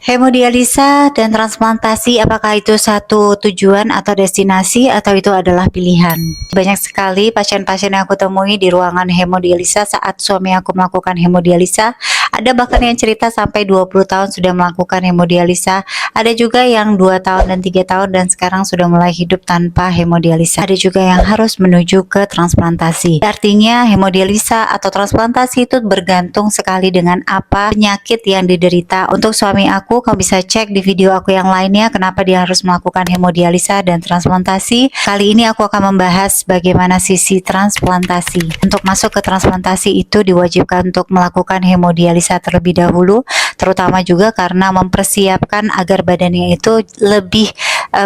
Hemodialisa dan transplantasi, apakah itu satu tujuan atau destinasi atau itu adalah pilihan? Banyak sekali pasien-pasien yang aku temui di ruangan hemodialisa saat suami aku melakukan hemodialisa. Ada bahkan yang cerita sampai 20 tahun sudah melakukan hemodialisa. Ada juga yang 2 tahun dan 3 tahun dan sekarang sudah mulai hidup tanpa hemodialisa. Ada juga yang harus menuju ke transplantasi. Artinya hemodialisa atau transplantasi itu bergantung sekali dengan apa penyakit yang diderita. Untuk suami aku, kamu bisa cek di video aku yang lainnya kenapa dia harus melakukan hemodialisa dan transplantasi. Kali ini aku akan membahas bagaimana sisi transplantasi. Untuk masuk ke transplantasi itu diwajibkan untuk melakukan hemodialisa terlebih dahulu, terutama juga karena mempersiapkan agar badannya itu lebih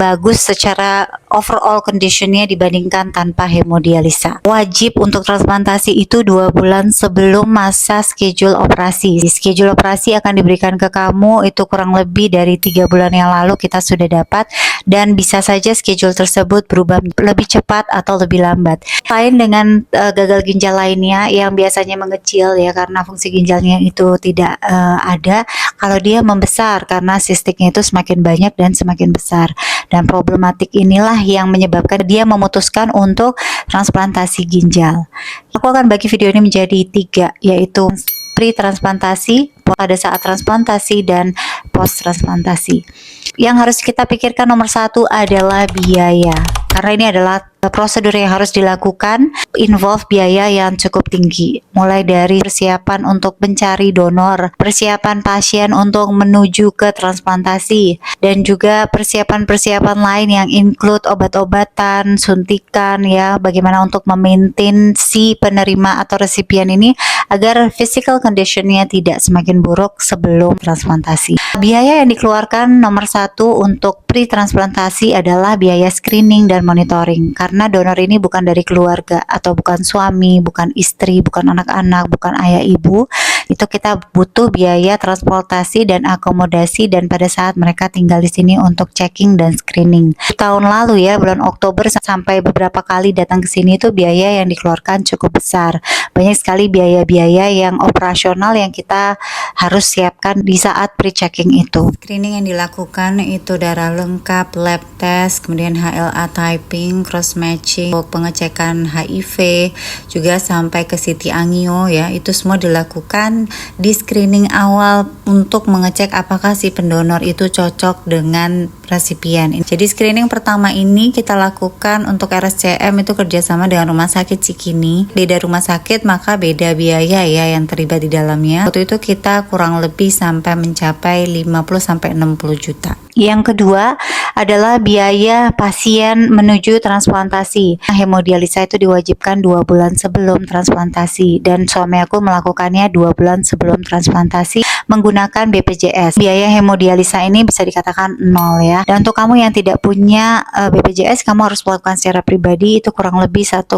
bagus secara overall conditionnya dibandingkan tanpa hemodialisa. Wajib untuk transplantasi itu 2 bulan sebelum masa schedule operasi. Schedule operasi akan diberikan ke kamu itu kurang lebih dari 3 bulan yang lalu kita sudah dapat, dan bisa saja schedule tersebut berubah lebih cepat atau lebih lambat. Lain dengan gagal ginjal lainnya yang biasanya mengecil ya karena fungsi ginjalnya itu tidak ada, kalau dia membesar karena sistiknya itu semakin banyak dan semakin besar. Dan problematik inilah yang menyebabkan dia memutuskan untuk transplantasi ginjal. Aku akan bagi video ini menjadi 3, yaitu pre-transplantasi, pada saat transplantasi, dan post-transplantasi. Yang harus kita pikirkan nomor 1 adalah biaya. Karena ini adalah prosedur yang harus dilakukan, involve biaya yang cukup tinggi. Mulai dari persiapan untuk mencari donor, persiapan pasien untuk menuju ke transplantasi, dan juga persiapan-persiapan lain yang include obat-obatan, suntikan ya, bagaimana untuk memaintain si penerima atau resipien ini agar physical conditionnya tidak semakin buruk sebelum transplantasi. Biaya yang dikeluarkan nomor 1 untuk pre-transplantasi adalah biaya screening dan monitoring, karena donor ini bukan dari keluarga atau bukan suami, bukan istri, bukan anak-anak, bukan ayah ibu. Itu kita butuh biaya transportasi dan akomodasi, dan pada saat mereka tinggal di sini untuk checking dan screening. Tahun lalu ya, bulan Oktober sampai beberapa kali datang ke sini itu biaya yang dikeluarkan cukup besar. Banyak sekali biaya-biaya yang operasional yang kita harus siapkan di saat pre-checking itu. Screening yang dilakukan itu darah lengkap, lab test, kemudian HLA typing, cross matching, pengecekan HIV, juga sampai ke CT angio ya. Itu semua dilakukan di screening awal untuk mengecek apakah si pendonor itu cocok dengan resipien. Jadi screening pertama ini kita lakukan untuk RSCM itu kerjasama dengan Rumah Sakit Cikini. Beda rumah sakit maka beda biaya ya yang terlibat di dalamnya. Waktu itu kita kurang lebih sampai mencapai 50-60 juta. Yang kedua adalah biaya pasien menuju transplantasi. Hemodialisa itu diwajibkan 2 bulan sebelum transplantasi, dan suami aku melakukannya 2 bulan sebelum transplantasi menggunakan BPJS. Biaya hemodialisa ini bisa dikatakan 0 ya. Dan untuk kamu yang tidak punya BPJS, kamu harus melakukan secara pribadi, itu kurang lebih 1,4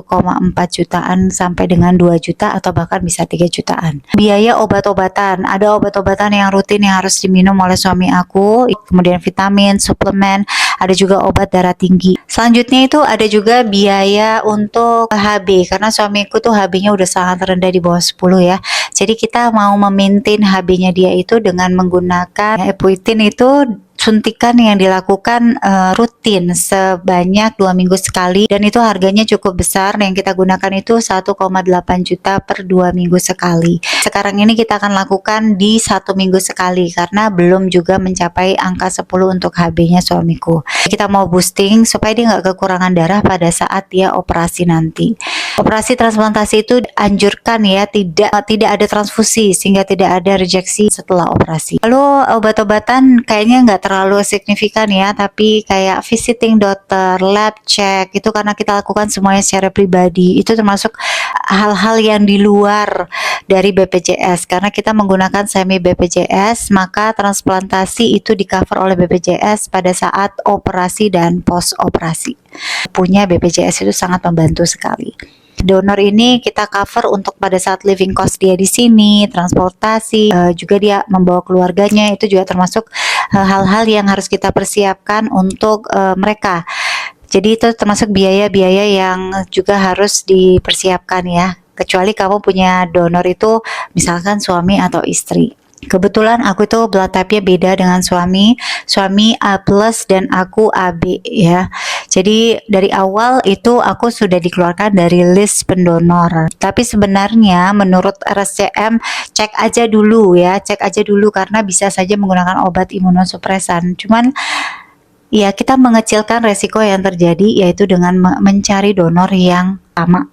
jutaan sampai dengan 2 juta atau bahkan bisa 3 jutaan. Biaya obat-obatan, ada obat-obatan yang rutin yang harus diminum oleh suami aku, kemudian vitamin, suplemen, ada juga obat darah tinggi. Selanjutnya itu ada juga biaya untuk HB, karena suamiku tuh HB-nya udah sangat rendah di bawah 10 ya. Jadi kita mau memaintain HB-nya dia itu dengan menggunakan epuitin, itu suntikan yang dilakukan rutin sebanyak 2 minggu sekali, dan itu harganya cukup besar. Yang kita gunakan itu 1,8 juta per 2 minggu sekali. Sekarang ini kita akan lakukan di 1 minggu sekali karena belum juga mencapai angka 10 untuk HB-nya suamiku. Kita mau boosting supaya dia nggak kekurangan darah pada saat dia operasi nanti. Operasi transplantasi itu dianjurkan ya, tidak ada transfusi sehingga tidak ada rejeksi setelah operasi. Lalu obat-obatan kayaknya nggak terlalu signifikan ya, tapi kayak visiting dokter, lab check, itu karena kita lakukan semuanya secara pribadi. Itu termasuk hal-hal yang di luar dari BPJS. Karena kita menggunakan semi BPJS, maka transplantasi itu di cover oleh BPJS pada saat operasi dan post operasi. Punya BPJS itu sangat membantu sekali. Donor ini kita cover untuk pada saat living cost dia di sini, transportasi, juga dia membawa keluarganya, itu juga termasuk hal-hal yang harus kita persiapkan untuk mereka. Jadi itu termasuk biaya-biaya yang juga harus dipersiapkan ya. Kecuali kamu punya donor itu misalkan suami atau istri. Kebetulan aku tuh blood type-nya beda dengan suami. Suami A+ dan aku AB ya. Jadi dari awal itu aku sudah dikeluarkan dari list pendonor. Tapi sebenarnya menurut RSCM cek aja dulu ya, cek aja dulu karena bisa saja menggunakan obat imunosupresan. Cuman ya kita mengecilkan resiko yang terjadi yaitu dengan mencari donor yang sama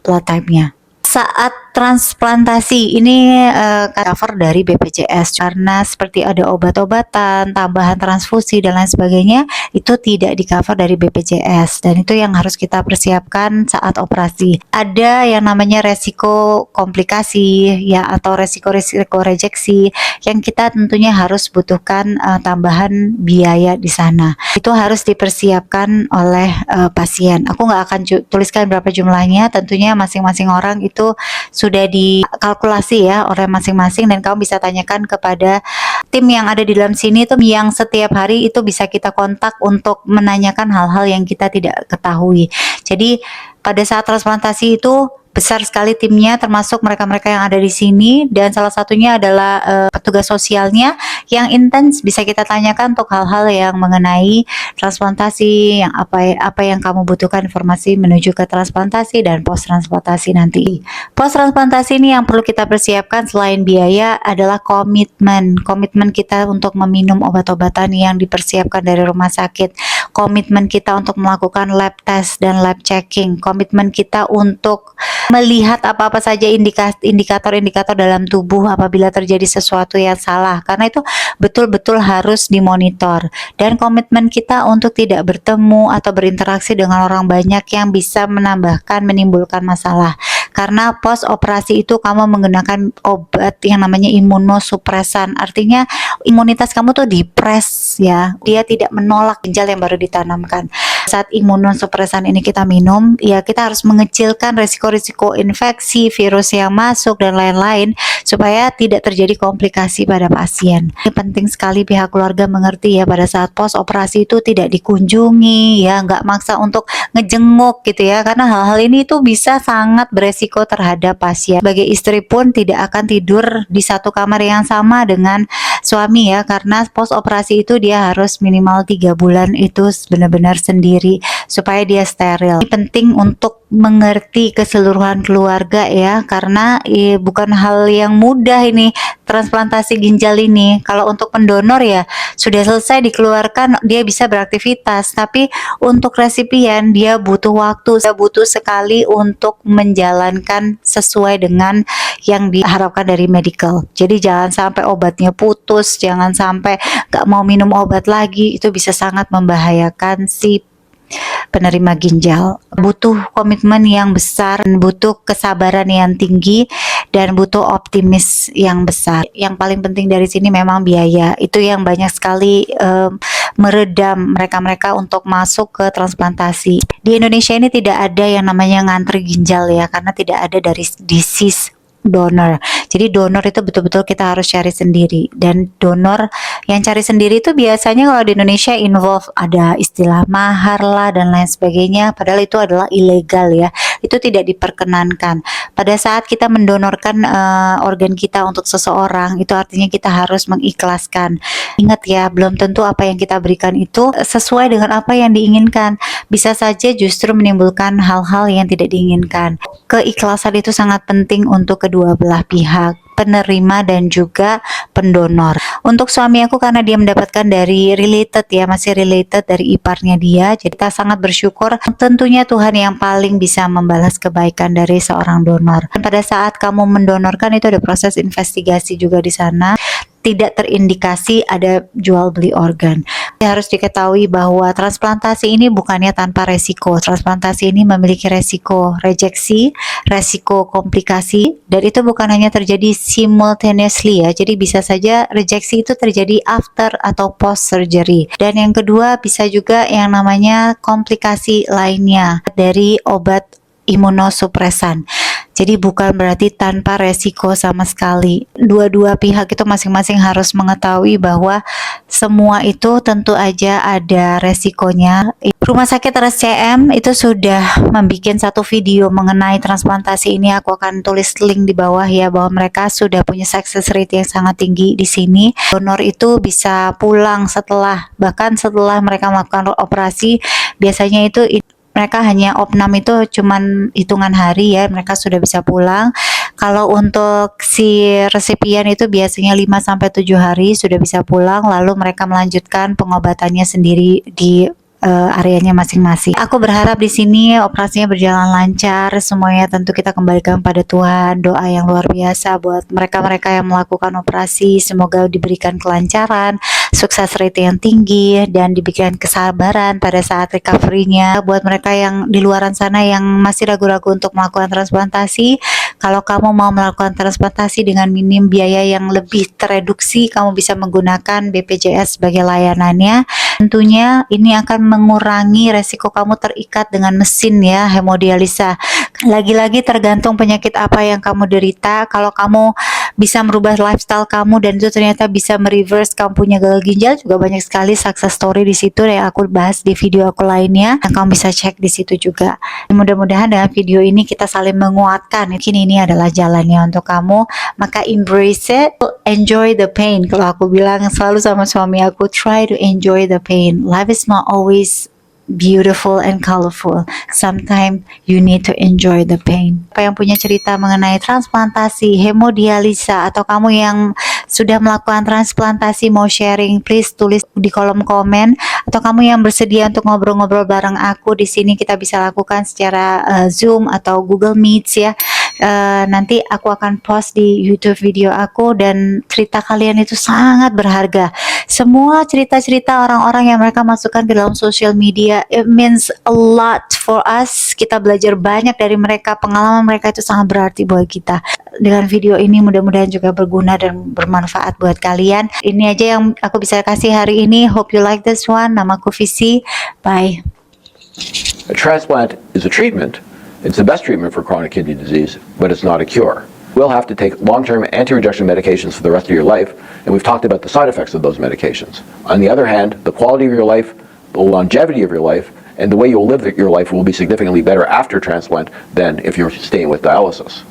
blood type-nya. Saat transplantasi ini cover dari BPJS karena seperti ada obat-obatan, tambahan transfusi dan lain sebagainya itu tidak di cover dari BPJS dan itu yang harus kita persiapkan saat operasi. Ada yang namanya resiko komplikasi ya atau resiko rejeksi yang kita tentunya harus butuhkan tambahan biaya di sana. Itu harus dipersiapkan oleh pasien. Aku nggak akan tuliskan berapa jumlahnya, tentunya masing-masing orang itu sudah dikalkulasi ya oleh masing-masing dan kamu bisa tanyakan kepada tim yang ada di dalam sini tuh yang setiap hari itu bisa kita kontak untuk menanyakan hal-hal yang kita tidak ketahui. Jadi pada saat transplantasi itu besar sekali timnya termasuk mereka-mereka yang ada di sini dan salah satunya adalah petugas sosialnya yang intens bisa kita tanyakan untuk hal-hal yang mengenai transplantasi yang apa yang kamu butuhkan informasi menuju ke transplantasi dan post transplantasi nanti. Post transplantasi ini yang perlu kita persiapkan selain biaya adalah komitmen kita untuk meminum obat-obatan yang dipersiapkan dari rumah sakit, komitmen kita untuk melakukan lab test dan lab checking, komitmen kita untuk melihat apa-apa saja indikator-indikator dalam tubuh apabila terjadi sesuatu yang salah, karena itu betul-betul harus dimonitor, dan komitmen kita untuk tidak bertemu atau berinteraksi dengan orang banyak yang bisa menimbulkan masalah. Karena post operasi itu kamu menggunakan obat yang namanya imunosupresan, artinya imunitas kamu tuh dipres ya, dia tidak menolak ginjal yang baru ditanamkan. Saat imunosupresan ini kita minum, ya kita harus mengecilkan risiko-risiko infeksi, virus yang masuk dan lain-lain supaya tidak terjadi komplikasi pada pasien. Ini penting sekali pihak keluarga mengerti ya, pada saat post operasi itu tidak dikunjungi ya, nggak maksa untuk ngejenguk gitu ya, karena hal-hal ini tuh bisa sangat beresiko terhadap pasien. Sebagai istri pun tidak akan tidur di satu kamar yang sama dengan suami ya, karena post operasi itu dia harus minimal 3 bulan itu benar-benar sendiri supaya dia steril. Ini penting untuk mengerti keseluruhan keluarga ya, karena bukan hal yang mudah ini transplantasi ginjal ini. Kalau untuk pendonor ya sudah selesai dikeluarkan, dia bisa beraktivitas, tapi untuk resipien dia butuh waktu, butuh sekali untuk menjalankan sesuai dengan yang diharapkan dari medical. Jadi jangan sampai obatnya putus, jangan sampai gak mau minum obat lagi, itu bisa sangat membahayakan si penerima ginjal. Butuh komitmen yang besar, butuh kesabaran yang tinggi, dan butuh optimis yang besar. Yang paling penting dari sini memang biaya. Itu yang banyak sekali meredam mereka-mereka untuk masuk ke transplantasi. Di Indonesia ini tidak ada yang namanya ngantri ginjal ya, karena tidak ada dari disease donor. Jadi donor itu betul-betul kita harus cari sendiri, dan donor yang cari sendiri itu biasanya kalau di Indonesia involve ada istilah mahar lah dan lain sebagainya, padahal itu adalah ilegal ya, itu tidak diperkenankan. Pada saat kita mendonorkan organ kita untuk seseorang, itu artinya kita harus mengikhlaskan. Ingat ya, belum tentu apa yang kita berikan itu sesuai dengan apa yang diinginkan, bisa saja justru menimbulkan hal-hal yang tidak diinginkan. Keikhlasan itu sangat penting untuk kedua belah pihak, penerima dan juga pendonor. Untuk suami aku karena dia mendapatkan dari related ya, masih related dari iparnya dia, jadi kita sangat bersyukur. Tentunya Tuhan yang paling bisa membalas kebaikan dari seorang donor. Dan pada saat kamu mendonorkan itu ada proses investigasi juga di sana, tidak terindikasi ada jual beli organ. Harus diketahui bahwa transplantasi ini bukannya tanpa resiko. Transplantasi ini memiliki resiko rejeksi, resiko komplikasi, dan itu bukan hanya terjadi simultaneously ya. Jadi bisa saja rejeksi itu terjadi after atau post surgery. Dan yang kedua bisa juga yang namanya komplikasi lainnya dari obat imunosupresan. Jadi bukan berarti tanpa resiko sama sekali. Dua-dua pihak itu masing-masing harus mengetahui bahwa semua itu tentu aja ada resikonya. Rumah sakit RSCM itu sudah membuat satu video mengenai transplantasi ini. Aku akan tulis link di bawah ya, bahwa mereka sudah punya success rate yang sangat tinggi di sini. Donor itu bisa pulang bahkan setelah mereka melakukan operasi. Biasanya itu mereka hanya opnam itu cuman hitungan hari ya, mereka sudah bisa pulang. Kalau untuk si resipien itu biasanya 5-7 hari sudah bisa pulang, lalu mereka melanjutkan pengobatannya sendiri di areanya masing-masing. Aku berharap di sini operasinya berjalan lancar, semuanya tentu kita kembalikan pada Tuhan. Doa yang luar biasa buat mereka-mereka yang melakukan operasi, semoga diberikan kelancaran, sukses rate yang tinggi, dan diberikan kesabaran pada saat recovery-nya. Buat mereka yang di luaran sana yang masih ragu-ragu untuk melakukan transplantasi, kalau kamu mau melakukan transplantasi dengan minim biaya yang lebih tereduksi, kamu bisa menggunakan BPJS sebagai layanannya. Tentunya ini akan mengurangi resiko kamu terikat dengan mesin ya, hemodialisa. Lagi-lagi tergantung penyakit apa yang kamu derita. Kalau kamu bisa merubah lifestyle kamu dan itu ternyata bisa mereverse kamu punya gagal ginjal, juga banyak sekali success story di situ yang aku bahas di video aku lainnya, dan kamu bisa cek di situ juga. Mudah-mudahan dengan video ini kita saling menguatkan. Mungkin ini adalah jalannya untuk kamu, maka embrace it, enjoy the pain. Kalau aku bilang selalu sama suami aku, try to enjoy the pain. Life is not always beautiful and colorful. Sometimes you need to enjoy the pain. Apa yang punya cerita mengenai transplantasi, hemodialisa, atau kamu yang sudah melakukan transplantasi mau sharing, please tulis di kolom komen. Atau kamu yang bersedia untuk ngobrol-ngobrol bareng aku di sini, kita bisa lakukan secara Zoom atau Google Meets ya. Nanti aku akan post di YouTube video aku, dan cerita kalian itu sangat berharga. Semua cerita-cerita orang-orang yang mereka masukkan ke dalam social media, it means a lot for us. Kita belajar banyak dari mereka, pengalaman mereka itu sangat berarti buat kita. Dengan video ini mudah-mudahan juga berguna dan bermanfaat buat kalian. Ini aja yang aku bisa kasih hari ini. Hope you like this one. Namaku Visi. Bye. A transplant is a treatment. It's the best treatment for chronic kidney disease, but it's not a cure. We'll have to take long-term anti-rejection medications for the rest of your life, and we've talked about the side effects of those medications. On the other hand, the quality of your life, the longevity of your life, and the way you'll live your life will be significantly better after transplant than if you're staying with dialysis.